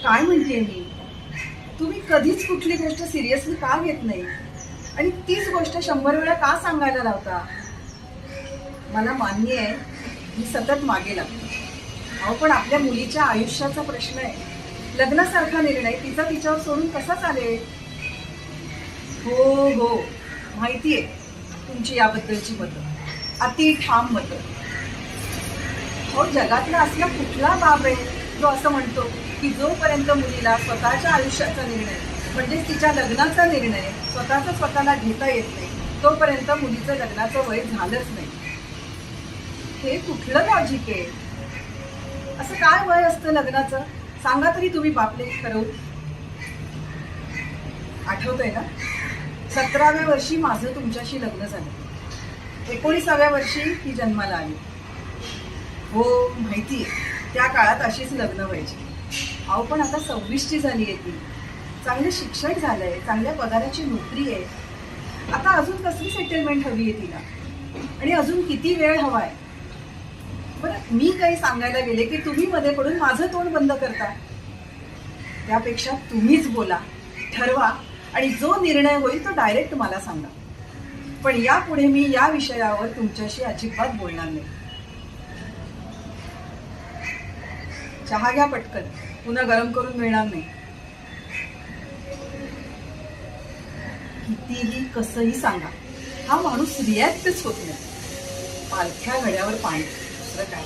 काय म्हणते मी, तुम्ही कधीच कुठली गोष्ट सिरियसली का घेत नाही आणि तीच गोष्ट 100 वेळा का सांगायला लावता? मला मान्य आहे मी सतत मागे लागते. अहो पण आपल्या मुलीच्या आयुष्याचा प्रश्न आहे. लग्नासारखा निर्णय तिचा तिच्यावर सोडून कसा चालेल? हो हो, माहिती आहे तुमची याबद्दलची मतं, अति ठाम मतं. हो, जगातला असला कुठला बाब आहे जो असं म्हणतो की जोपर्यंत मुलीला स्वतःच्या आयुष्याचा निर्णय म्हणजेच तिच्या लग्नाचा निर्णय स्वतःला घेता येत नाही तोपर्यंत मुलीचं लग्नाचं वय झालंच नाही. हे कुठलं लॉजिक आहे? असं काय वय असतं लग्नाचं? सांगा तरी तुम्ही बापले ठरवू. आठवतंय ना, 17व्या वर्षी माझं तुमच्याशी लग्न झालं, 19व्या वर्षी ती जन्माला आली. हो माहिती आहे, त्या काळात अशीच लग्न व्हायची. अहो पण आता 26ची झाली आहे ती, चांगलं शिक्षण झालंय, चांगल्या पगाराची नोकरी आहे. आता अजून कसली सेटलमेंट हवी आहे तिला आणि अजून किती वेळ हवाय? बरं मी काही सांगायला गेले की तुम्ही मध्ये पडून माझं तोंड बंद करता. त्यापेक्षा तुम्हीच बोला, ठरवा आणि जो निर्णय होईल तो डायरेक्ट मला सांगा. पण यापुढे मी या विषयावर तुमच्याशी अजिबात बोलणार नाही. चहा घ्या पटकन, पुन्हा गरम करून मिळणार नाही. कितीही कसंही सांगा, हा माणूस रिॲक्टच होत नाही. पालख्या घड्यावर पाणी, दुसरं काय.